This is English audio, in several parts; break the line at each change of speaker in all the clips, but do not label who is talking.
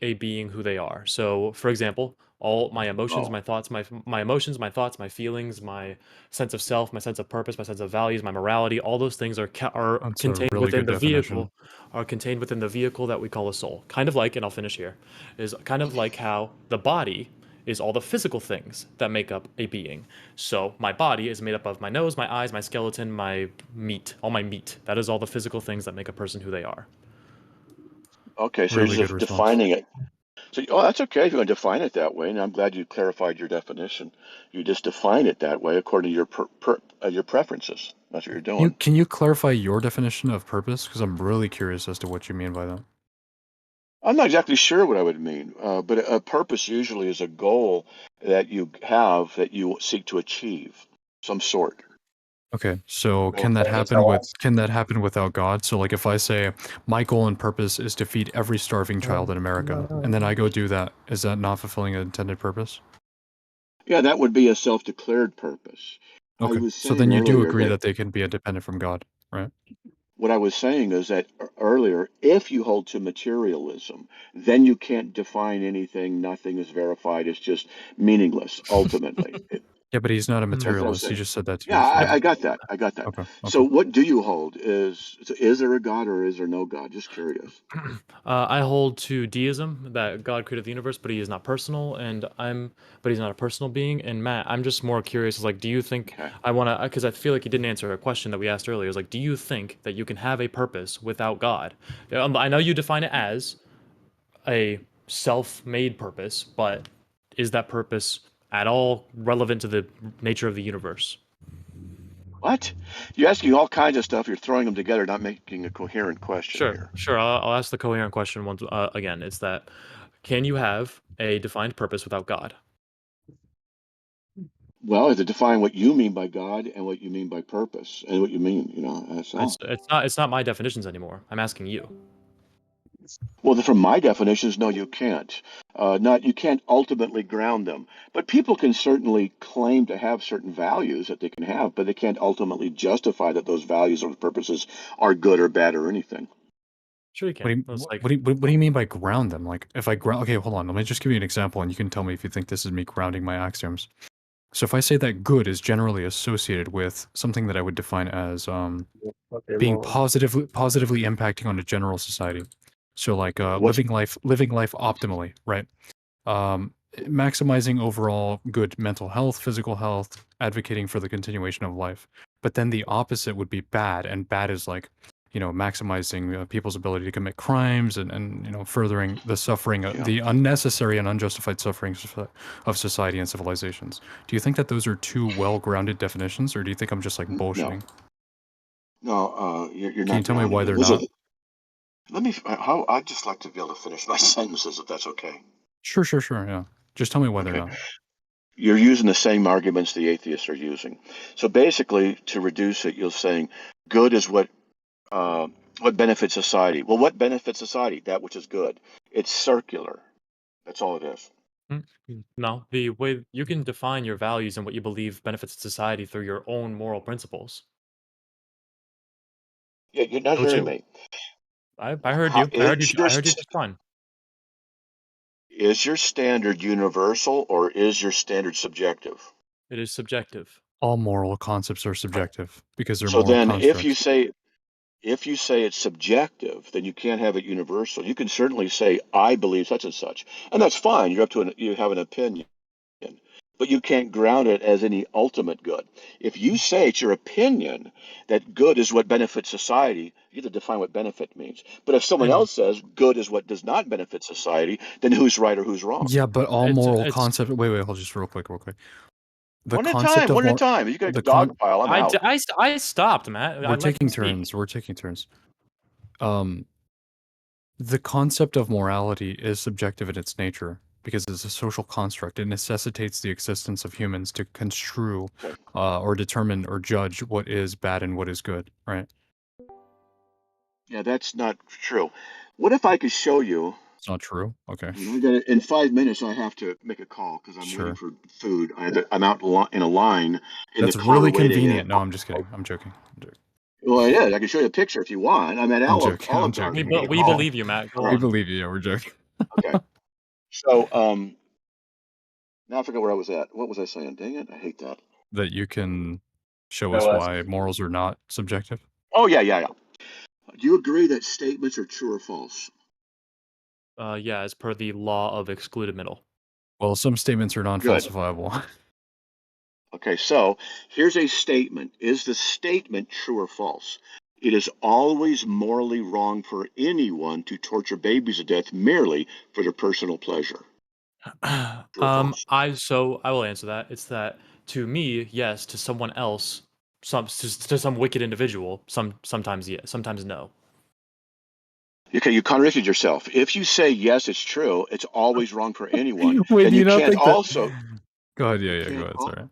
a being who they are. So, for example, all my emotions,
Oh,
my thoughts, my emotions, my thoughts, my feelings, my sense of self, my sense of purpose, my sense of values, my morality, all those things are
That's a
contained
really
within
good
the
definition.
vehicle, are contained within the vehicle that we call a soul. Kind of like, and I'll finish here, is kind of like how the body is all the physical things that make up a being. So my body is made up of my nose, my eyes, my skeleton, my meat, all my meat. That is all the physical things that make a person who they are.
okay. So you're
Really good
just
response.
defining it. So, oh, that's okay if you want to define it that way, and I'm glad you clarified your definition. You just define it that way according to your preferences. That's what you're
You
doing.
can you clarify your definition of purpose? Because I'm really curious as to what you mean by that.
I'm not exactly sure what I would mean, but a purpose usually is a goal that you have that you seek to achieve, some sort.
Okay, so
Well, Travis, I'll ask.
can that happen without God? So like if I say my goal and purpose is to feed every starving child in America, and then I go do that, is that not fulfilling an intended purpose?
Yeah, that would be a self-declared purpose. I
Okay,
was
so
saying
then you do
earlier
agree
that
that they can be independent from God, right?
what I was saying is that earlier, if you hold to materialism, then you can't define anything. Nothing is verified. It's just meaningless, ultimately.
Yeah, but he's not a
Hmm.
That's what I was
materialist. He
saying.
just said that to
Yeah,
you,
Yep.
so
I got that. I got that.
okay,
So,
okay.
what do you hold? Is there a God or is there no God? Just curious.
I hold to deism that God created the universe, but he is not personal, but he's not a personal being. And Matt, I'm just more curious. Is like, do you think
Okay.
I want to? Because I feel like you didn't answer a question that we asked earlier. Is like, do you think that you can have a purpose without God? I know you define it as a self-made purpose, but is that purpose at all relevant to the nature of the universe?
What? You're asking all kinds of stuff. You're throwing them together, not making a coherent question
Sure,
here.
sure. I'll ask the coherent question once again. It's that can you have a defined purpose without God?
Well, to define what you mean by God and what you mean by purpose and what you mean, that's
It's
all.
it's not it's not my definitions anymore. I'm asking you.
Well, from my definitions, no, you can't. Not you can't ultimately ground them, but people can certainly claim to have certain values that they can have, but they can't ultimately justify that those values or purposes are good or bad or anything.
Sure, you
What
can.
do you
It's like
what do you mean by ground them? Like if I ground okay, hold on, let me just give you an example and you can tell me if you think this is me grounding my axioms. So if I say that good is generally associated with something that I would define as
Okay,
being
well,
positively impacting on a general society. So like
Okay,
living life optimally, right? Maximizing overall good mental health, physical health, advocating for the continuation of life. But then the opposite would be bad, and bad is like, maximizing people's ability to commit crimes and furthering the suffering,
yeah,
the unnecessary and unjustified suffering of society and civilizations. Do you think that those are two well-grounded definitions, or do you think I'm just like
no,
bullshitting?
no, you're
Can you
not
tell me
grounding
why
them.
they're
Listen,
not?
let me. How I'd just like to be able to finish my sentences if that's okay.
Sure, sure, sure. Yeah, just tell me why they're
Okay,
not.
you're using the same arguments the atheists are using. So basically, to reduce it, you're saying good is uh, what benefits society. Well, what benefits society? That which is good. It's circular. That's all it is.
no, the way you can define your values and what you believe benefits society through your own moral principles.
Yeah, you're not
Which
hearing me.
I heard
How
you. I heard you just fine.
is your standard universal or is your standard subjective?
It is subjective.
All moral concepts are subjective because they're
So
moral
then,
constructs.
if you say it's subjective, then you can't have it universal. You can certainly say I believe such and such, and that's fine. You have an opinion, but you can't ground it as any ultimate good. If you say it's your opinion that good is what benefits society, you have to define what benefit means. But if someone
And
else says good is what does not benefit society, then who's right or who's wrong?
Yeah, but all moral
it's
concept. Wait, wait, hold just real quick, real quick. The
One at a
concept
time,
of
one at a
more,
time. If you got a
the
dog
con.
pile, I'm out.
I stopped, Matt. I
We're
let him
taking
speak.
turns. We're taking turns. Um, the concept of morality is subjective in its nature because it's a social construct. It necessitates the existence of humans to construe,
Okay.
or determine or judge what is bad and what is good. Right?
Yeah, that's not true. What if I could show you?
It's not true. Okay.
And I got it in 5 minutes. I have to make a call because I'm waiting
Sure.
for food. I'm out in a line in the
That's
car
really
waiting.
convenient. No, I'm just kidding. I'm joking. I'm joking.
Well, yeah, I can show you a picture if you want. I'm at
I'm joking. I'm
Olive
joking.
Garden. Give me a
We
call.
believe you, Matt. Go
All
We
right.
on.
believe you. Yeah, we're joking.
Okay. So now I forget where I was at. What was I saying? Dang it! I hate that.
That you can show us
Show us.
why morals are not subjective.
Oh yeah. Do you agree that statements are true or false?
Yeah, as per the law of excluded middle.
Well, some statements are
Good.
non-falsifiable.
Okay, so here's a statement. Is the statement true or false? It is always morally wrong for anyone to torture babies to death merely for their personal pleasure. True or false?
I will answer that. It's that to me, yes. To someone else, to some wicked individual, sometimes yes, sometimes no.
Okay, you contradicted yourself. If you say yes, it's true, it's always wrong for anyone,
Wait,
then
do
you
you not
can't
think that?
also,
Go ahead.
you
Yeah, go
can't,
ahead. Sorry.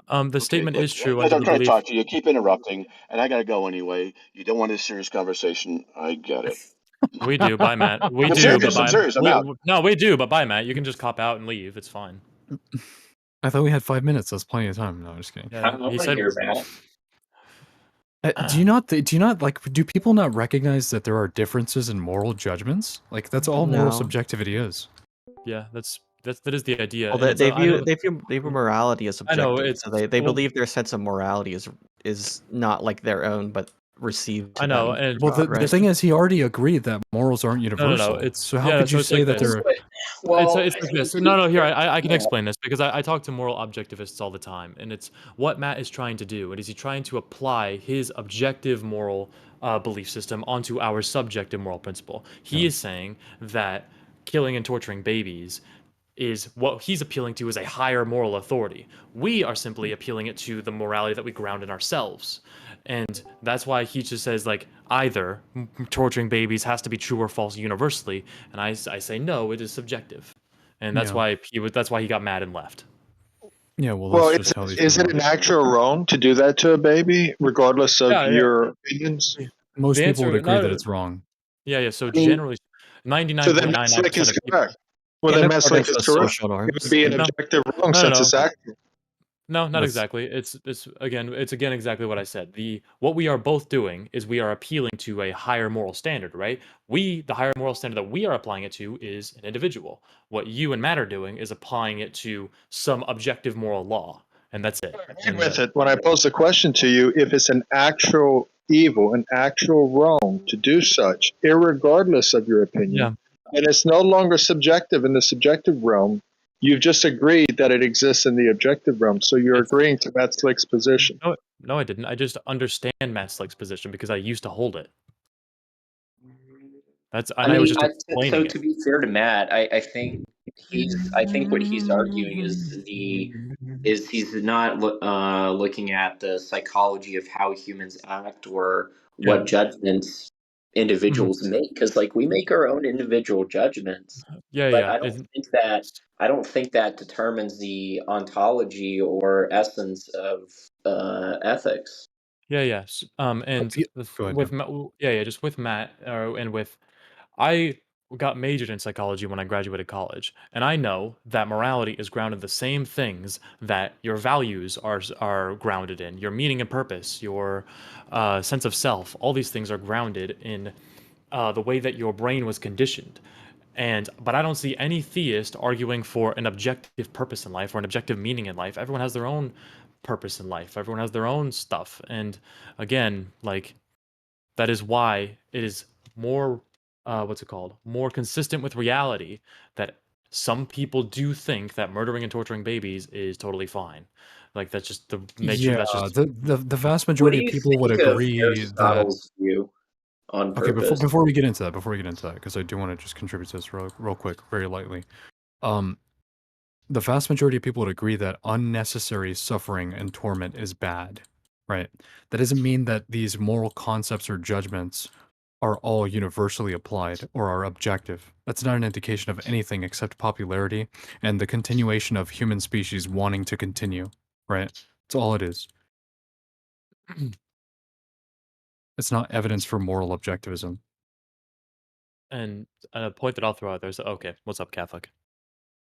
The
okay,
statement is true
as
under
I'm
the
trying to
belief.
talk to you, you keep interrupting, and I gotta go anyway. You don't want a serious conversation. I get it.
We do, bye Matt. We
I'm
do, but
serious. I'm
bye.
serious. I'm out.
No, we do, but bye Matt. You can just cop out and leave. It's fine.
I thought we had 5 minutes. That's plenty of time. No, I'm just kidding.
Yeah,
I'm
he
over
said.
here, Matt.
Do you not like? Do people not recognize that there are differences in moral judgments? Like that's all moral
No.
subjectivity is.
Yeah, that is the idea,
Well,
and it's I know
they view morality as
I know
subjective,
it's
so they
well
believe their sense of morality is not like their own, but received
I
to
know,
them
and
through
Well,
God,
the
right?
thing is, he already agreed that morals aren't
no.
universal.
It's
So how
yeah.
could
So
you
it's
say
like
that
this.
they're?
Well,
It's
I
like
think
this.
to
No,
be
no. Here,
fair,
I can
yeah.
explain this because I talk to moral objectivists all the time, and it's what Matt is trying to do. And is he trying to apply his objective moral belief system onto our subjective moral principle? He
Yeah.
is saying that killing and torturing babies is what he's appealing to is a higher moral authority. We are simply appealing it to the morality that we ground in ourselves. And that's why he just says like either torturing babies has to be true or false universally, and I say no, it is subjective, and
Yeah.
that's why he got mad and left.
Yeah. Well,
Well,
that's just how these
is
people
it
are.
an actual wrong to do that to a baby, regardless of
Yeah.
your opinions?
Most
The
people would
answer,
agree that
no,
it's wrong.
yeah. So
I mean,
generally,
so
ninety-nine
then
point nine nine
Meslick
percent
is
of people.
correct. Well,
In
then Meslick
accordance
is
with
correct.
social
It would
norms.
be an
No,
objective wrong
no,
since
no.
it's active.
No, not
That's
exactly. It's again exactly what I said. The what we are both doing is we are appealing to a higher moral standard, right? The higher moral standard that we are applying it to is an individual. What you and Matt are doing is applying it to some objective moral law, and that's it.
I agreed
And
with it when I posed the question to you if it's an actual evil, an actual wrong to do such, irregardless of your opinion,
yeah,
and it's no longer subjective in the subjective realm. You've just agreed that it exists in the objective realm, so you're
it's
agreeing to Matt Slick's position.
no, I didn't. I just understand Matt Slick's position because I used to hold it.
I
I was
mean,
just
so
explaining it.
to be fair to Matt, I think what he's arguing is he's not looking at the psychology of how humans act or
Yeah.
what judgments
Mhm.
individuals make, because like we make our own individual judgments,
Yeah,
but
yeah.
I don't think that determines the ontology or essence of ethics.
Yeah, yes. And
Go ahead.
with yeah, just with Matt, and with I got majored in psychology when I graduated college, and I know that morality is grounded in the same things that your values are grounded in. Your meaning and purpose, your sense of self, all these things are grounded in the way that your brain was conditioned. But I don't see any theist arguing for an objective purpose in life or an objective meaning in life. Everyone has their own purpose in life. Everyone has their own stuff. And again, like that is why it is more what's it called? More consistent with reality that some people do think that murdering and torturing babies is totally fine. Like that's just the nature.
Yeah,
That's just
the vast
What do
majority of
you
people would
think of
agree that.
Aristotle's view on
Okay,
purpose?
before we get into that, because I do want to just contribute to this real quick, very lightly. Um, the vast majority of people would agree that unnecessary suffering and torment is bad, right? That doesn't mean that these moral concepts or judgments are all universally applied or are objective. That's not an indication of anything except popularity and the continuation of human species wanting to continue, right? That's all it is. It's not evidence for moral objectivism.
and a point that I'll throw out there is okay. What's up, Catholic?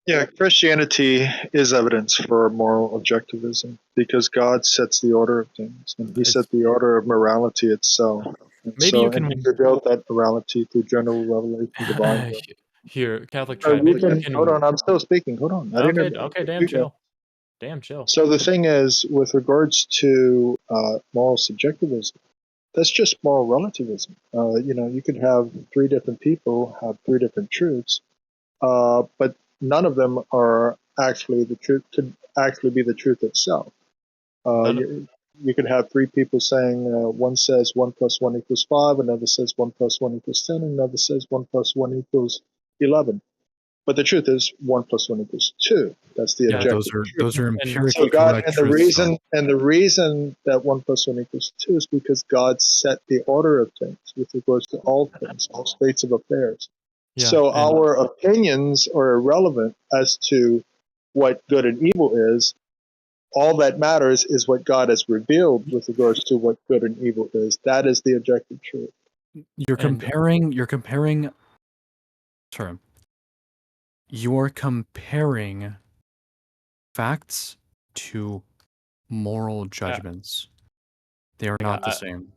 Yeah, Christianity is evidence for moral objectivism because God sets the order of things, and He
It's
set the order of morality itself. And
maybe you
so, and He
can
revealed that morality through general revelation, divine will.
here, Catholic
So you
Trinity
can hold
can.
on. I'm still speaking. Hold on. I
Okay,
didn't.
okay, damn
You go.
chill, damn chill.
So the thing is, with regards to moral subjectivism, that's just moral relativism. You could have three different people have three different truths, but none of them are actually the truth. Could actually be the truth itself. Uh,
None.
you could have three people saying one says 1 + 1 = 5, another says 1 + 1 = 10, another says 1 + 1 = 11. But the truth is 1 + 1 = 2. That's the
Yeah,
objective truth.
those are
and
So
empirically
God,
correct
and the
truths, though.
reason that 1 + 1 = 2 is because God set the order of things with regards to all things, all states of affairs.
yeah,
So
and
our opinions are irrelevant as to what good and evil is. All that matters is what God has revealed with regards to what good and evil is. That is the objective truth.
You're
and
comparing. Sorry, you're comparing facts to moral
I,
judgments. They are
I
not
got
the same.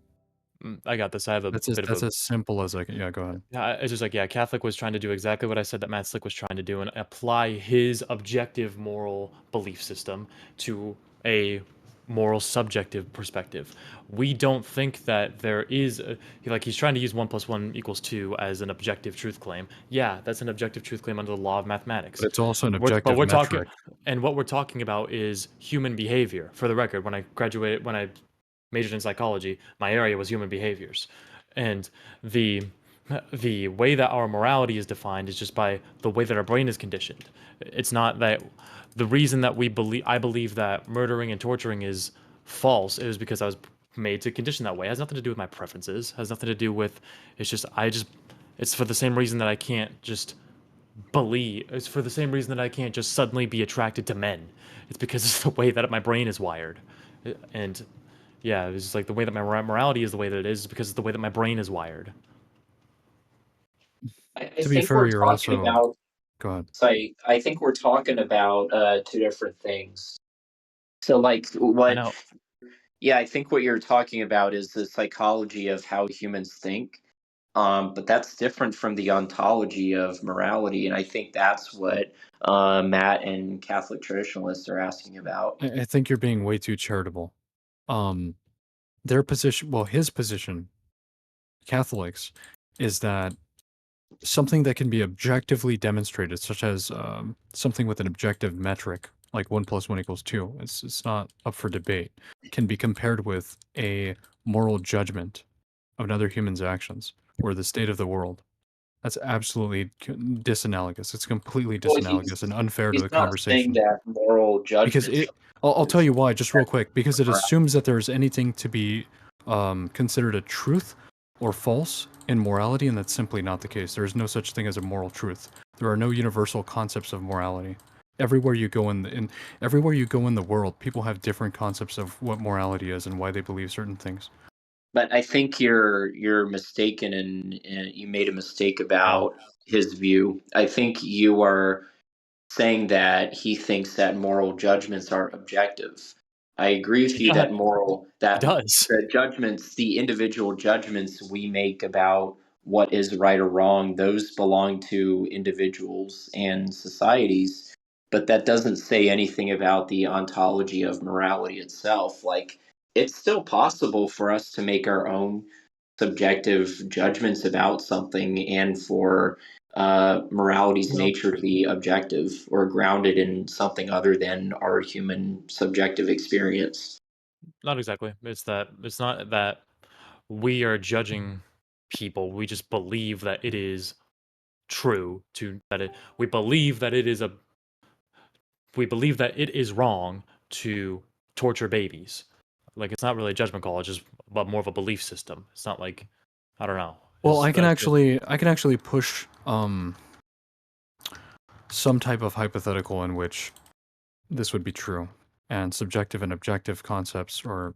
I got this. I have a bit of
That's
a.
as simple as I can. Yeah, go ahead.
Yeah, it's just like, yeah, Catholic was trying to do exactly what I said that Matt Slick was trying to do and apply his objective moral belief system to a moral subjective perspective. We don't think that there is he's trying to use 1 + 1 = 2 as an objective truth claim. Yeah, that's an objective truth claim under the law of mathematics.
But it's also an
But
objective
we're talking,
metric.
and what we're talking about is human behavior. For the record, when I majored in psychology, my area was human behaviors, and the the way that our morality is defined is just by the way that our brain is conditioned. It's not that the reason that I believe that murdering and torturing is false is because I was made to condition that way. It has nothing to do with my preferences. It has nothing to do with it's for the same reason that I can't just believe. It's for the same reason that I can't just suddenly be attracted to men. It's because it's the way that my brain is wired. And yeah, it's just like the way that my morality is the way that it is because it's the way that my brain is wired.
I
To be
think
fair,
we're
you're
talking
also.
about.
Go ahead.
So I think we're talking about two different things. So like
I
what?
know.
Yeah, I think what you're talking about is the psychology of how humans think. But that's different from the ontology of morality, and I think that's what Matt and Catholic traditionalists are asking about.
I think you're being way too charitable. Um, their position, well, his position, Catholics, is that something that can be objectively demonstrated, such as something with an objective metric, like 1 + 1 = 2, it's not up for debate, can be compared with a moral judgment of another human's actions or the state of the world. That's absolutely disanalogous. It's completely
Well,
disanalogous and unfair to
he's
the
not saying
conversation.
that moral
Because
judgments
I'll tell
is
you why, just real quick. Because it assumes that there's anything to be considered a truth or false in morality, and that's simply not the case. There is no such thing as a moral truth. There are no universal concepts of morality. Everywhere you go everywhere you go in the world, people have different concepts of what morality is and why they believe certain things.
But I think you're mistaken, and you made a mistake
How?
about his view. I think you are saying that he thinks that moral judgments are objective. I agree with
He
you
does.
that moral
He
that
does.
the judgments, the individual judgments we make about what is right or wrong, those belong to individuals and societies. But that doesn't say anything about the ontology of morality itself. Like, it's still possible for us to make our own subjective judgments about something, and for morality's
No,
nature to be objective or grounded in something other than our human subjective experience.
not exactly. It's not that we are judging people. We just believe that it is true to that it we believe that it is a we believe that it is wrong to torture babies. Like it's not really a judgment call, it's just but more of a belief system. It's not like I don't know.
Well,
It's that's it.
I can actually push some type of hypothetical in which this would be true, and subjective and objective concepts or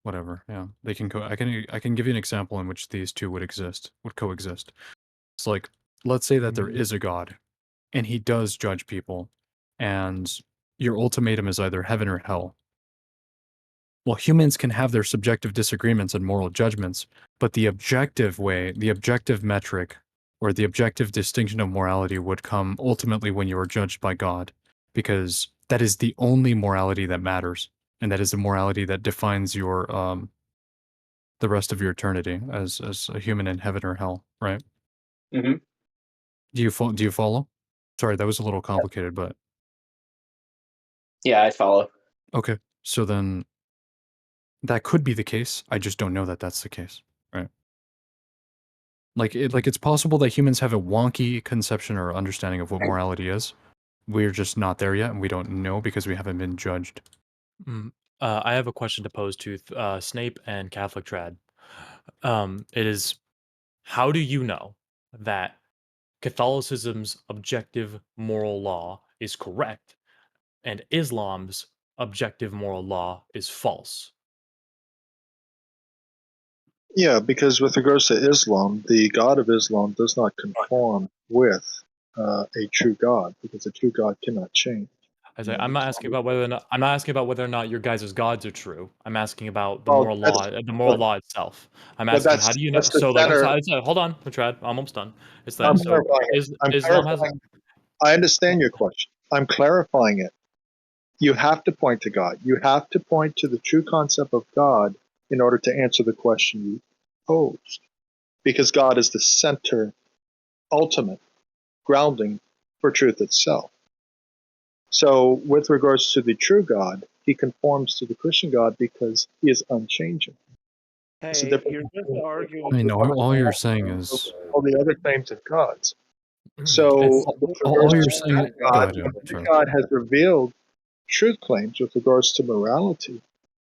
whatever. Yeah, they can I can give you an example in which these two would coexist. It's like, let's say that there is a God and he does judge people, and your ultimatum is either heaven or hell. Well, humans can have their subjective disagreements and moral judgments, but the objective way, the objective metric, or the objective distinction of morality would come ultimately when you are judged by God, because that is the only morality that matters, and that is the morality that defines your the rest of your eternity as a human in heaven or hell, right?
Mm-hmm.
Do you follow? Sorry, that was a little complicated, but
Yeah, I follow.
okay. So then that could be the case. I just don't know that that's the case, right? Like it's possible that humans have a wonky conception or understanding of what morality is. We're just not there yet, and we don't know because we haven't been judged.
I have a question to pose to Snape and Catholic Trad. It is, how do you know that Catholicism's objective moral law is correct and Islam's objective moral law is false?
Yeah, because with regards to Islam, the God of Islam does not conform with a true God, because a true God cannot change.
I'm not asking about whether or not your guys' gods are true. I'm asking about the
Well,
moral
that's
law, the moral law itself. I'm
but
asking, how do you know?
that's the
So, like,
center.
hold on, Trad, I'm almost done. It's
I'm
that. So,
clarifying it. I'm
Islam has.
clarifying. I understand your question. I'm clarifying it. You have to point to God. You have to point to the true concept of God in order to answer the question you posed, because God is the center, ultimate grounding for truth itself. So, with regards to the true God, he conforms to the Christian God because he is unchanging. It's a
Hey,
difference
you're just
between
arguing
I mean,
for
all you're saying is
all the other claims of gods.
It's,
So, with regards
all you're
to
saying.
that
Go
God,
ahead, yeah,
when that
sorry.
God has revealed truth claims with regards to morality,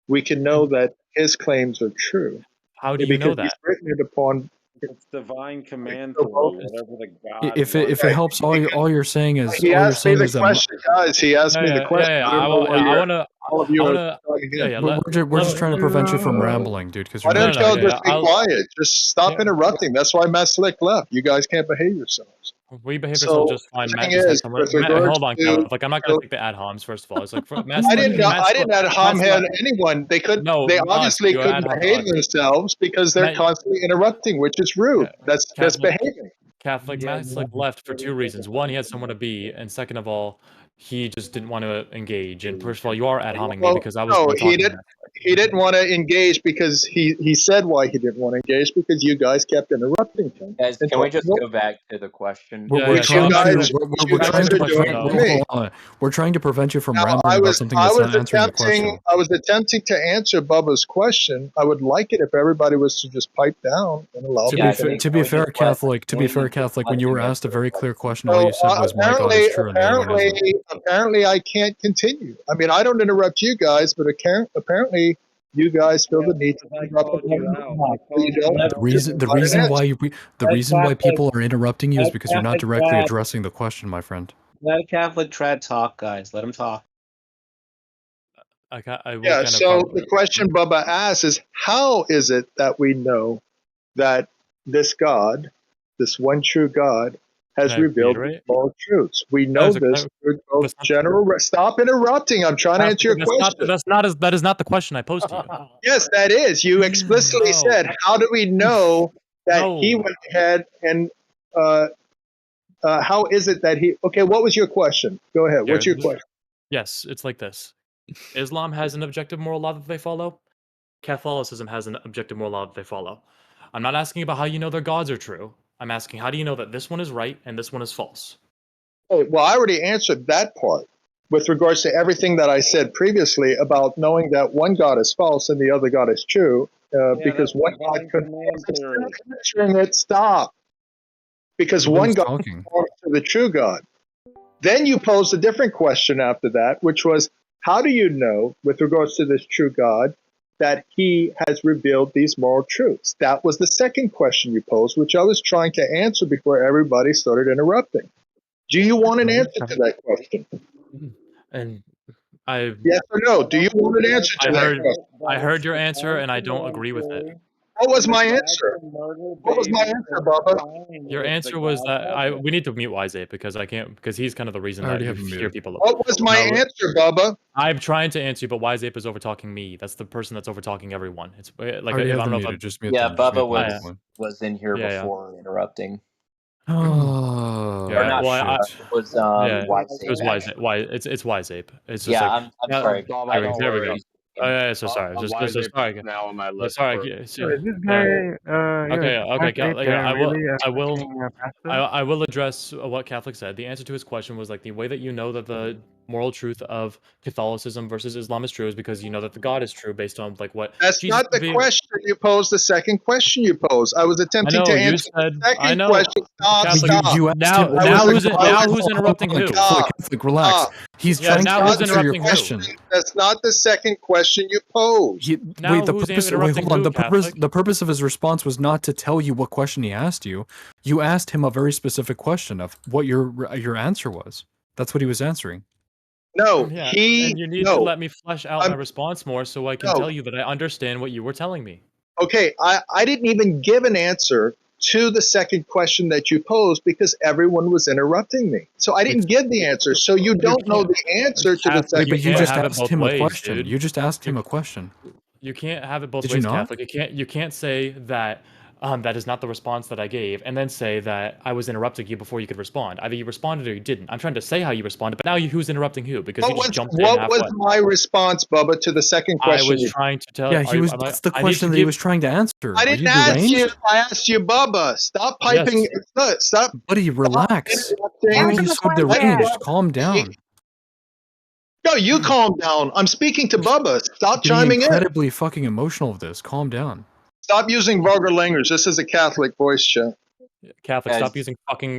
we can know that his claims are true
how do you know
because he's
that?
written it upon.
it's divine command
So
to
both-
whatever the God
If
wants.
it helps, all you're saying is
He asked me the
that
question, guys. He asked me the question. I don't know why
I
you're,
wanna,
all of you
I
are
wanna,
talking
yeah,
again.
yeah.
we're just trying to prevent you from rambling, dude, because you're
Why
not
don't y'all
directly.
just be quiet? Just stop
Yeah.
interrupting. That's why Matt Slick left. You guys can't behave yourselves.
We behaved
So
ourselves just fine.
the
Matt
thing
just had
is,
someone.
with regards
Hold on,
to,
Catholic. I'm not gonna take the ad homs. First of all, it's like
I didn't add Ham
Matt
had
Slick.
anyone. They couldn't.
No,
They
us.
obviously
You ad
couldn't
hom to
behave
us.
themselves because they're
Matt,
constantly interrupting, which is rude. That's
Catholic.
behaving.
Catholic
Yeah,
Matt Slick left for two reasons. One, he had someone to be, and second of all, he just didn't want to engage. And first of all, you are ad homing me
Well,
because I was the
no,
one
he
talking.
didn't. He didn't want to engage because he said why he didn't want to engage because you guys kept interrupting him
Guys,
and
can we
talking
just
over.
go back to the question?
Yeah,
We're
yeah. So
trying
I'm back
to
to
You
we're
back
guys
trying
to the
to
are
question
doing
prevent
though.
to me.
we're trying to prevent you from
Now,
rambling about something that's not answering the question.
I was attempting to answer Bubba's question. I would like it if everybody was to just pipe down and allow
To
me
be
Yeah,
to finish.
to
can
be
we
fair,
just let
Catholic, when you
him
were asked a
answer the
very clear
question?
question, all
So
you said was my God is true and the other one isn't.
apparently, I can't continue. I mean, I don't interrupt you guys, but apparently, you guys feel the need to
because I
interrupt
called you out. I
so you
called you
don't
out.
just
The
let it
reason
answer.
why people are interrupting you is because you're not
Catholic
directly
trad.
addressing the question, my friend.
Let a Catholic trad talk, guys. Let him talk.
I will
Yeah.
kind of
So
probably.
the question Bubba asks is, how is it that we know that this God, this one true God,
Can
has
I
revealed these
reiterate?
moral truths? We
No,
know
it's
this
okay.
through both
That's not,
general. Stop interrupting. I'm trying to answer your question.
that is not the question I posed to you.
Yes, that is. You explicitly
No,
said, how do we know that he
no.
went ahead and uh, how is it that he? Okay, what was your question? Go ahead.
Here,
What's your question?
yes, it's like this. Islam has an objective moral law that they follow. Catholicism has an objective moral law that they follow. I'm not asking about how you know their gods are true. I'm asking, how do you know that this one is right and this one is false?
Oh, well, I already answered that part with regards to everything that I said previously about knowing that one God is false and the other God is true, because
That's
one God
divine
conforms.
command theory.
Stop. Because one
Nobody's
God
talking.
conforms to the true God. Then you posed a different question after that, which was, how do you know, with regards to this true God, that he has revealed these moral truths? That was the second question you posed, which I was trying to answer before everybody started interrupting. Do you want an answer to that question?
And I
Yes or no? Do you want an answer to
I
that
heard
question?
I
That
heard
it's
your answer
divine
and I don't
command
agree with it.
theory.
What was
And the
my
God
answer?
to murder
What was my
babies
answer,
is
Bubba?
fine
Your
if the
answer was
God
that
loves it.
we need to mute wiseape because I can't, because he's kind of the
I
reason that
already
you
have him
hear
muted.
people.
What was my
No,
answer, Bubba?
I'm trying to answer you, but wiseape is over talking me. That's the person that's over talking everyone. It's
I
like
already
if
have
I don't
them
know if
muted. Just mute
Yeah,
them. Just
Bubba
mute them. It's fine.
was in here
yeah.
before interrupting.
Oh,
Or not.
Well,
shit.
It was
yeah,
wiseape.
it was
Actually.
it's wiseape. It's just
Yeah,
like
I'm
yeah,
sorry.
Bob,
there we
don't
there we
worry.
go.
Confused
Oh
again.
yeah, so sorry.
Wise
So
Ape
sorry.
is now on my
Yeah,
list
sorry.
for.
Is this
Yeah.
guy,
Okay.
is
Okay.
wiseape
Yeah,
really a
I will.
fucking
I,
pastor?
I will address what Catholic said. The answer to his question was like the way that you know that the moral truth of Catholicism versus Islam is true is because you know that the God is true based on like what
That's
Jesus
not
would
the
be.
question you posed. The second question you posed. I was
I
attempting to
know you
answer the
said. I
second
know
question. Stop,
But
Catholic.
stop.
you asked him.
I was, I
Now
was,
who's interrupting who?
stop,
Catholic, relax.
stop,
He's
Yeah,
trying
That's
to
now
not
who's
answer
the
your
interrupting who?
question.
question. That's not the second question you posed.
Now
The
who's
purpose. Wait,
interrupting
hold on.
who? Catholic.
The purpose of his response was not to tell you what question he asked you. You asked him a very specific question of what your answer was. That's what he was answering.
No,
Yeah, and
he,
you need to
no,
let me flesh out my
I'm,
response more so I can
no.
tell you that I understand what you were telling me.
Okay, I didn't even give an answer to the second question that you posed because everyone was interrupting me. So I
Wait,
didn't give the answer. So you
You
don't know
can't,
the answer to the
Catholic.
wait,
You
second
but you
can't
just
have
question.
it
asked
both
him a
ways,
question.
dude.
You just asked
You
him a question.
you can't have it both
Did you
ways,
not?
Catholic. You can't say that that is not the response that I gave, and then say that I was interrupting you before you could respond. Either you responded or you didn't. I'm trying to say how you responded, but now who's interrupting who? Because you just jumped in
What was
halfway.
my response, Bubba, to the second
I
question
was
you?
trying to tell.
Yeah,
Are
he
you?
was. That's the
I need to
question that he
give.
was trying to answer.
I
Are
didn't
you
ask you.
deranged?
I asked you, Bubba. Stop piping.
Yes.
Stop.
Buddy,
Stop
relax. Why are
interrupting.
you
Answer the
so
Let
question.
deranged?
Bubba
Calm
speak.
down.
No, you calm down. I'm speaking to Bubba. Stop
Getting
chiming in.
incredibly fucking emotional with this. Calm down.
Stop using vulgar language. This is a Catholic voice chat.
Catholic,
Guys,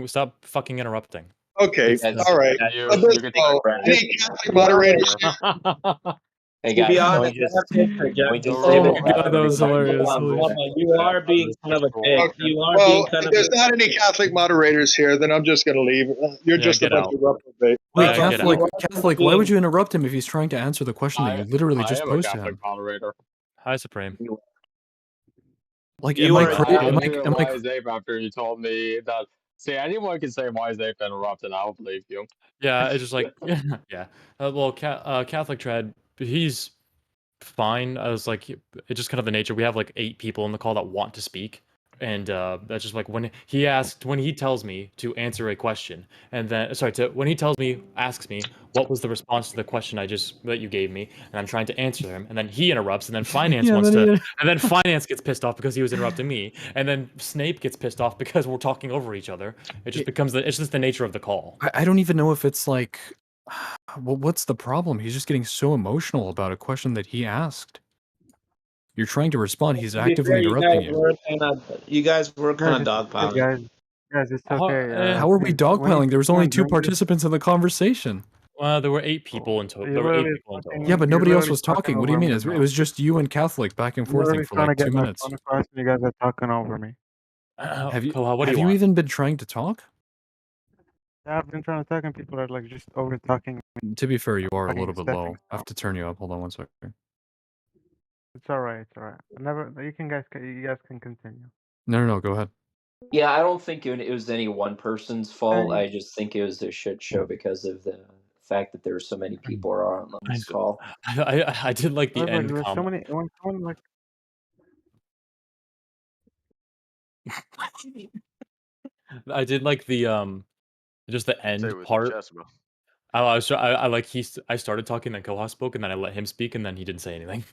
stop fucking interrupting.
Okay.
It's
guys,
All right.
guys,
You
Let this
you can
hey,
take
go.
a
Brad.
break.
Any
To
Catholic
be
moderators
honest,
here?
Hey
to be
guys, can we
honest, I
just
have to interject and
leave
say
Oh
that
it
my
at
god, that was hilarious. Holy
Bubba,
shit.
you are being kind of a dick.
Okay.
You are being
Well,
kind
if
of a
there's not any Catholic moderators here, then I'm just going to leave. You're
Yeah,
just a
get
bunch
out.
of reprobate.
Wait,
Yeah,
Bubba.
get
You
Catholic,
out.
are
why would
being
you interrupt him if he's trying to answer the question that
I
you literally
I
just
am a
posed to
Catholic
him?
moderator.
Hi, Supreme.
Like,
you are
I
am
only did
I,
Wise Ape after you told me that. See, anyone can say Wise Ape and interrupt, and I'll believe you.
Yeah, it's just like yeah. Well, Catholic Trad, he's fine. I was like, it's just kind of the nature. We have like 8 people in the call that want to speak, and that's just like when he tells me to answer a question, and then when he asks me what was the response to the question that you gave me, and I'm trying to answer him, and then he interrupts, and then finance
yeah,
wants
then
to,
he,
and then finance gets pissed off because he was interrupting me, and then Snape gets pissed off because we're talking over each other. It just becomes it's just the nature of the call.
I don't even know if it's like, what's the problem? He's just getting so emotional about a question that he asked. You're trying to respond. He's
to be
actively
fair,
interrupting you.
you guys were kind
Guys,
of
it's okay,
dogpiling.
guys, it's
Huh,
okay.
How are we
Please, when you
dogpiling? There was
keep
only
on
2
doing this,
participants in the conversation.
Well, there were 8 people in total. There were 8 people in total.
Yeah, but
you're
nobody else
literally
was
talking
talking. What do you
over
mean?
me,
It
bro.
was just you and Catholic back and
I'm
forthing
literally
for
trying to
like 2
get my
minutes.
point across, and you guys are talking over me.
Koha, what do
Have
you
you
want?
even been trying to talk?
I've been trying to talk, and people are like just over talking me,
To be fair, you are a
fucking
little bit
stepping
low. I have
out.
to turn you up. Hold on one second.
It's alright, it's alright. Never, you guys can continue.
No, go ahead.
Yeah, I don't think it was any one person's fault.
Hey,
I just think it was a shit show because of the fact that there were so many people on this call.
I did like the
but
end
there's so
comment.
many. When someone like
I did like the just the
Say
end
it with your
part.
chest, bro.
I like I started talking, then Koha spoke, and then I let him speak, and then he didn't say anything.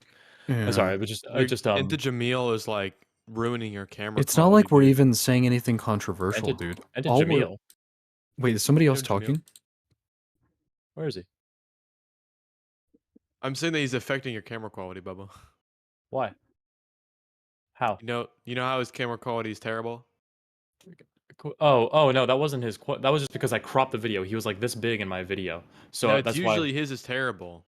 Yeah.
Sorry, it was just
Into Jamil is like ruining your camera
It's not
quality,
like we're
dude.
even saying anything controversial, dude.
and to
All we're
Jamil.
Wait, is somebody else
Jamil.
talking?
Where is he?
I'm saying that he's affecting your camera quality, Bubba.
Why? How?
You know how his camera quality is terrible?
Oh no, that wasn't his. That was just because I cropped the video. He was like this big in my video, so
No, it's
that's why.
usually his is terrible.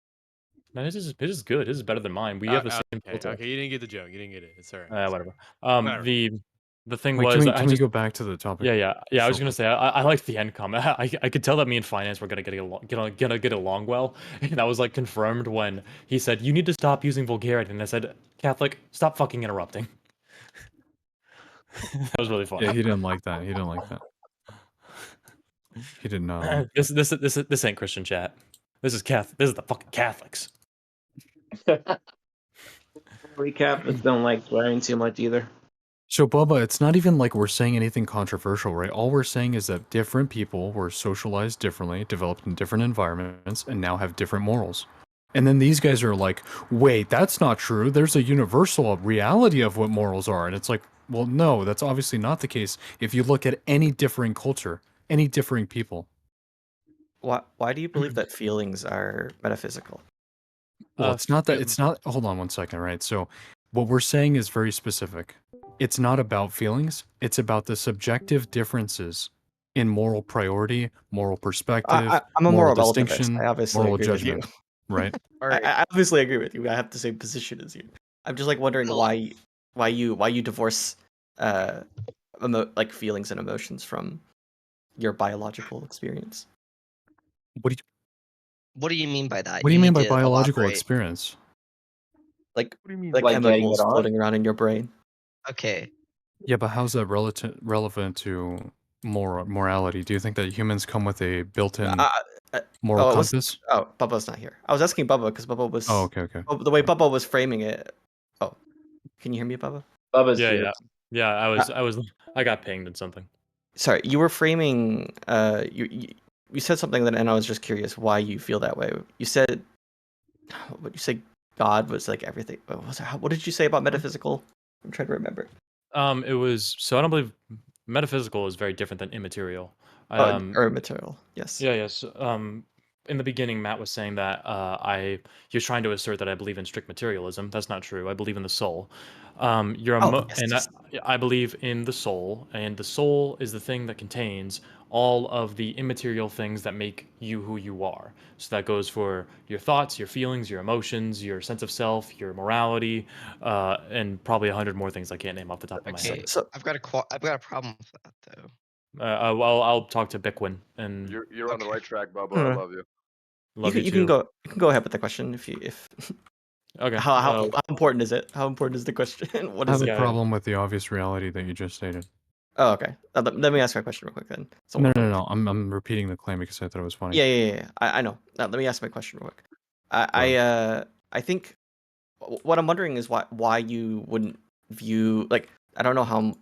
No, his is good. His is better than mine. We have the same filter.
Okay, you didn't get the joke. You didn't get it. It's alright.
Whatever.
Whatever.
The thing
Wait,
was,
can we go back to the topic?
Yeah. I was
So
gonna say I liked the end comment. I could tell that me and finance were gonna get along well, and that was like confirmed when he said you need to stop using vulgarity, and I said Catholic, stop fucking interrupting. That was really funny.
Yeah, he didn't like that. He didn't like that. He didn't know.
This ain't Christian chat. This is Catholic. This is the fucking Catholics.
We Catholics don't like swearing too much either.
So, Bubba, it's not even like we're saying anything controversial, right? All we're saying is that different people were socialized differently, developed in different environments, and now have different morals. And then these guys are like, wait, that's not true. There's a universal reality of what morals are. And it's like, well, no, that's obviously not the case if you look at any differing culture, any differing people.
Why do you believe that feelings are metaphysical?
Well, it's not that,
feel-
it's not, hold on one second, right? So, what we're saying is very specific. It's not about feelings, it's about the subjective differences in moral priority, moral perspective,
I'm a
moral
moral relativist. I
distinction,
obviously
moral
agree with you.
judgment, right?
All
I,
right.
I obviously agree with you. I have the same position as you. I'm just like wondering
Well,
why you divorce like feelings and emotions from your biological experience.
What do
what do you mean by that?
what do
You
you mean
need
by
to
biological
elaborate.
experience?
Like
What do you mean
like
by
Like getting it
chemicals
on?
floating around in your brain.
Okay.
Yeah, but how's that relevant to morality? Do you think that humans come with a built-in
Uh, uh,
moral
oh, it was.
compass?
Oh, Bubba's not here. I was asking Bubba because Bubba
Oh,
was.
okay, okay.
Oh, the way Bubba was framing it. Oh, can you hear me, Bubba?
Bubba's
Yeah,
here.
yeah, yeah. I got pinged in something.
Sorry, you were framing. You said something that, and I was just curious why you feel that way. You said, what you say? God was like everything. What did you say about metaphysical? I'm trying to remember.
It was so I don't believe metaphysical is very different than immaterial.
Or material. Yes.
Yeah, yes. In the beginning, Matt was saying that he was trying to assert that I believe in strict materialism. That's not true. I believe in the soul.
Oh, yes.
And I believe in the soul, and the soul is the thing that contains all of the immaterial things that make you who you are. So that goes for your thoughts, your feelings, your emotions, your sense of self, your morality, and probably 100 more things I can't name off the top of my
Okay.
head.
So
I've got a problem with that though.
I'll talk to Bickwin and
You're on the
Okay.
right track, Bubba. I
uh,
love you.
love you
you can
too.
go ahead with the question if
Okay.
how important is it? How important is the question? What
I have
is
a
it?
Yeah, yeah.
problem with the obvious reality that you just stated.
Oh, okay. Let me ask my question real quick then. So
No. I'm repeating the claim because I thought it was funny.
yeah. I know. Let me ask my question real quick. I
Go ahead.
I think what I'm wondering is why you wouldn't view like I don't know how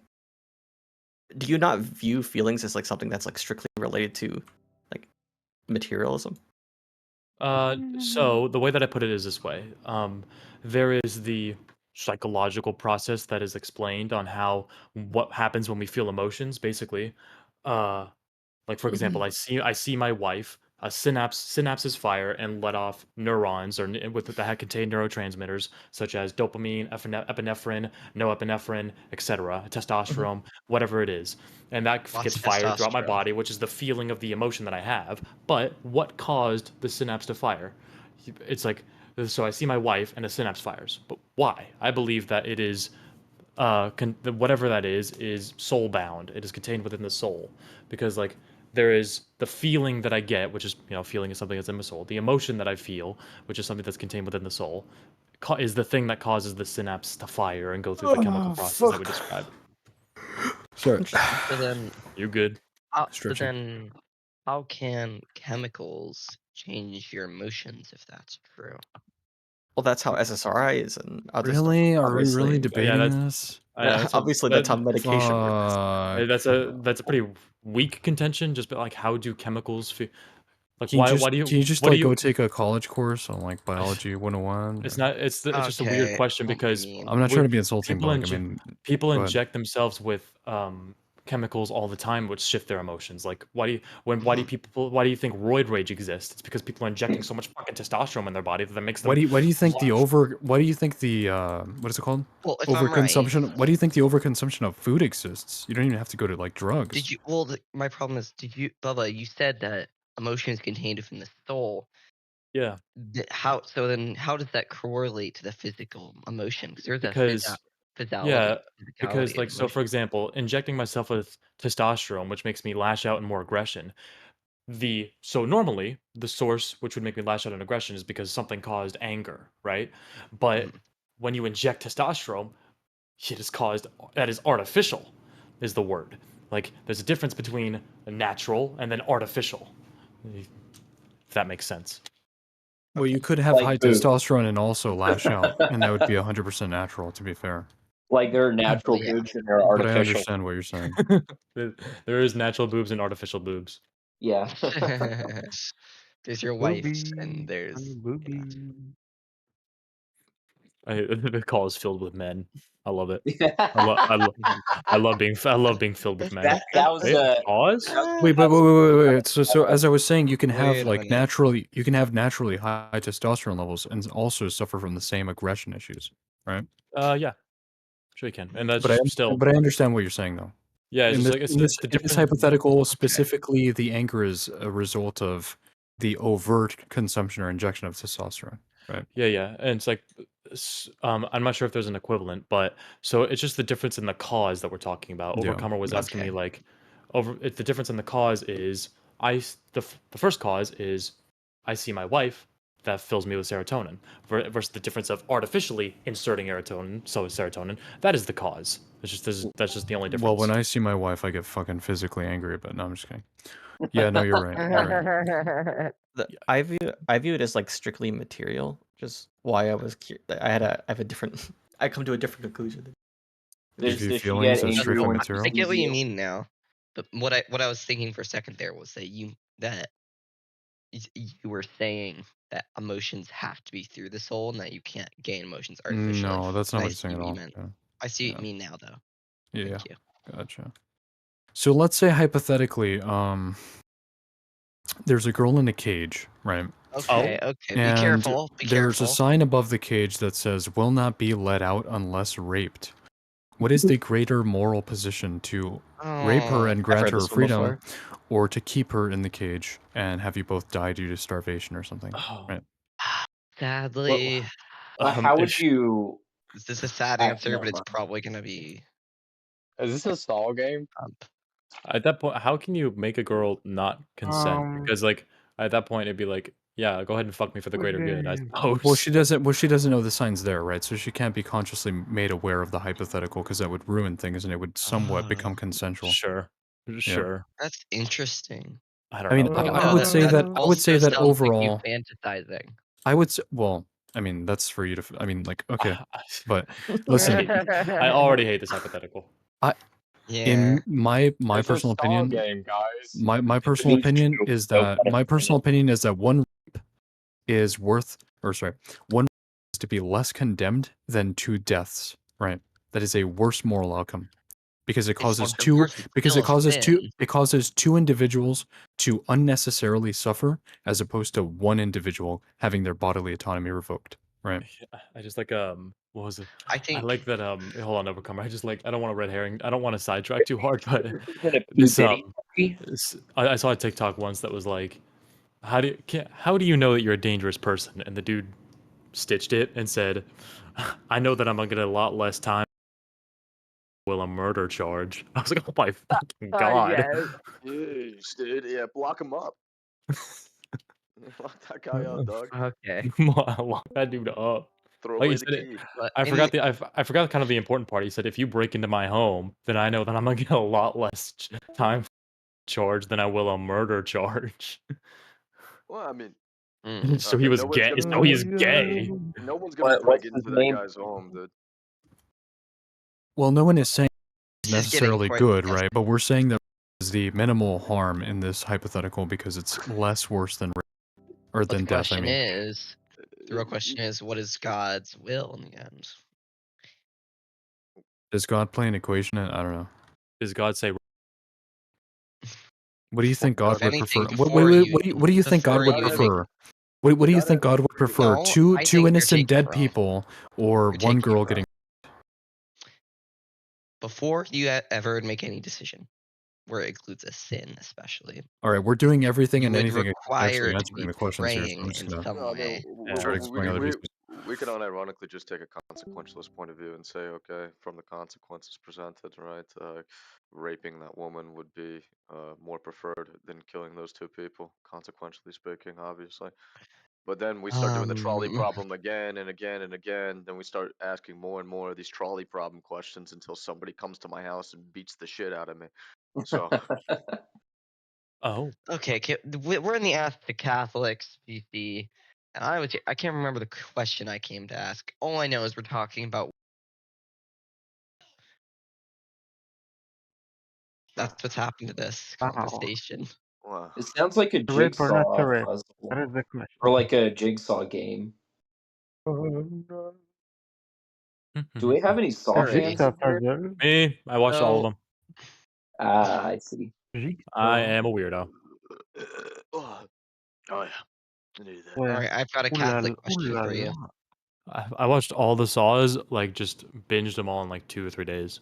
do you not view feelings as like something that's like strictly related to like materialism?
So the way that I put it is this way. There is the psychological process that is explained on how what happens when we feel emotions, basically. Uh, like for example, I see my wife, a synapses fire and let off neurons that contain neurotransmitters such as dopamine, epinephrine, norepinephrine, etc.,
Mhm.
testosterone, whatever it is, and that
Lots
gets
of
fired throughout my
testosterone.
body, which is the feeling of the emotion that I have. But what caused the synapse to fire? It's like so I see my wife and a synapse fires, but why? I believe that it is whatever that is soul bound. It is contained within the soul because like there is the feeling that I get, which is feeling is something that's in my soul. The emotion that I feel, which is something that's contained within the soul, is the thing that causes the synapse to fire and go through the chemical
Oh,
process that we
fuck.
described.
Sorry.
Interesting.
So then,
You good?
so
Stretching.
then, how can chemicals change your emotions if that's true?
Well, that's how SSRI is and other stuff.
Really? Are we really
Obviously,
Yeah,
debating this?
obviously that's how medication works.
Fuck.
that's a pretty weak contention. Just like how do chemicals feel? Like
Can you
why do
can you
you
just
what do
like go
you?
take a college course on like biology 101?
It's
Or...
not. It's just a weird
Okay,
question
I know what you
because
mean.
I'm not trying
with
to be insulting, but
people
like I
inject
mean,
people
go ahead.
inject themselves with chemicals all the time, which shift their emotions. Like why do you think roid rage exists? It's because people are injecting so much fucking testosterone in their body that makes them.
Why do you think the what is it called?
Well, if I'm right,
Overconsumption. Why do you think the overconsumption of food exists? You don't even have to go to like drugs.
did you? Well, my problem is, Bubba? You said that emotions contained within the soul.
Yeah,
How? So then, how does that correlate to the physical emotion? Because there's a
because
physicality,
yeah, because
physicality of
like so for
emotion.
example, injecting myself with testosterone, which makes me lash out and more aggression. So normally the source which would make me lash out in aggression is because something caused anger, right? But
Mhm.
when you inject testosterone, it is caused that is artificial, is the word. Like there's a difference between natural and then artificial, if that makes sense.
Well, you
Okay.
could have
Like
high
food.
testosterone and also lash out, and that would be 100% natural. To be fair.
Like there are natural
Yeah.
boobs and there are
But I
artificial.
understand what you're saying.
There is natural boobs and artificial boobs.
Yeah.
There's your wife's, and
Boobies,
there's
honey, boobies.
The call is filled with men. I love it. I love being filled with men.
that was
Wait,
a
pause.
Wait, but wait. So as I was saying, you can have
Wait a
like
minute.
you can have naturally high testosterone levels and also suffer from the same aggression issues, right?
Yeah, sure you can, and that's still
But I understand what you're saying though.
yeah. It's
In
just
this
like it's
in this
the
in this
different.
hypothetical,
Okay.
specifically, the anger is a result of the overt consumption or injection of testosterone, right?
Yeah, and it's like, I'm not sure if there's an equivalent, but so it's just the difference in the cause that we're talking about.
Yeah.
Overcomer was asking
Okay.
me like, the difference in the cause is the first cause is I see my wife that fills me with serotonin versus the difference of artificially inserting serotonin that is the cause. That's just the only
Well, when
difference.
I see my wife, I get fucking physically angry. But no, I'm just kidding. Yeah, no, you're right. You're right.
Yeah.
I view it as like strictly material. Just why I was I have a different. I come to a different conclusion.
You
Does
view
does she get
feelings as
angry
strictly
when
material?
I
she
get
sees
what you
you?
mean now, but what I was thinking for a second there was that you were saying that emotions have to be through the soul and that you can't gain emotions artificially.
No, that's
And
not
I
what he's
see
saying at
what you
all.
meant.
Yeah.
I see what
Yeah.
you mean now, though.
Yeah.
Thank you.
Gotcha. So let's say hypothetically, there's a girl in a cage, right?
Okay, okay. Be
And
careful. Be
there's a
careful.
sign above the cage that says, "Will not be let out unless raped." What is the greater moral position, to rape her
Oh,
and
I've
grant
read
her
this one
freedom,
before.
or to keep her in the cage and have you both die due to starvation or something?
Oh,
Right?
sadly,
How would
if
you?
this is a sad
Actually,
answer,
never
but it's
mind.
probably gonna be
Is this a stall game?
at that point, how can you make a girl not consent?
Um,
Because like at that point, it'd be like, yeah, go ahead and fuck me for the
what
greater good, I
game?
Well,
suppose.
she doesn't. Well, she doesn't know the signs there, right? So she can't be consciously made aware of the hypothetical, because that would ruin things and it would somewhat
Oh,
become consensual.
Sure,
Yeah.
sure.
that's interesting.
I don't
I mean,
know though.
No, that's
I would say
also
that
something you
overall,
fantasizing.
well, I mean, that's for you to. I mean, like, okay, but
I
listen,
hate. I already hate this hypothetical.
I
Yeah.
in my
It's a
personal
stall
opinion,
game, guys.
my
If it
personal
means
opinion
true,
is
no
that
punishment.
one is worth, or sorry, one is to be less condemned than two deaths, right? That is a worse moral outcome, because it
It's
causes
worse. It's still a sin.
it causes two individuals to unnecessarily suffer, as opposed to one individual having their bodily autonomy revoked, right?
I just like what was it?
I
I
think
like that hold on, overcomer. I just like I don't want to red herring. I don't want to sidetrack too hard, but
Is it a P
this
Diddy movie?
I saw a TikTok once that was like, how do you know that you're a dangerous person? And the dude stitched it and said, I know that I'm gonna get a lot less time will a murder charge. I was like, oh my fucking god.
Yes.
Jeez, dude. Yeah, block him up. Lock that guy up, dog.
okay.
Lock that dude up.
Throw
Like he
away the
said it.
key.
But
I
in
forgot I forgot kind of the important part. He said, if you break into my home, then I know that I'm gonna get a lot less time charge than I will a murder charge.
Well, I mean,
So he
okay,
was
no one's
gay.
gonna
So
no
he
one's
is gay.
no one's gonna break
What's his
into that
name?
guy's home, dude.
Well, no one is saying it's
this is getting
necessarily
quite
good, right?
disgusting.
But we're saying that is the minimal harm in this hypothetical because it's less worse than or
But the
than death. I
question
mean,
is, the real question is, what is God's will in the end?
does God play an equation? I don't know.
Does God say
What do you
Before,
think God
if
would
anything,
prefer?
before you
What do you think God
before
would
you make
prefer? What do
You
you
gotta
think God would
agree with
prefer?
no, I
Two
think you're
innocent
taking it
dead
wrong.
people, or
You're
one
taking
girl
it
getting?
wrong. Before you ever make any decision, where it includes a sin, especially,
All right, we're doing everything
you
and
would
anything except
require
actually
it to
answering
be
the questions here. So I'm
praying
just
in
gonna
some
No, I mean,
way.
start exploring other pieces.
we can unironically just take a consequentialist point of view and say, okay, from the consequences presented, right, raping that woman would be more preferred than killing those two people, consequentially speaking, obviously. But then we start doing the trolley
Um,
problem again and again and again. Then we start asking more and more of these trolley problem questions until somebody comes to my house and beats the shit out of me. So,
oh?
okay, we're in the Ask the Catholics PC, and I can't remember the question I came to ask. All I know is we're talking about That's what's happened to this
Wow.
conversation.
Wow.
It sounds like a
To rape or not to
jigsaw
rape?
puzzle,
That is the question.
or like a jigsaw game. Do we have any saw
Alright.
fans
Jigsaw
in here?
puzzle.
Me, I watched all of
No.
them.
Ah, I see.
I
Jigsaw.
am a weirdo.
Oh yeah, I knew that.
Ouais.
Alright, I've got a
Ouh là
Catholic
là. Ouh
question
là
for you.
là.
I watched all the Saws, like just binged them all in like 2 or 3 days.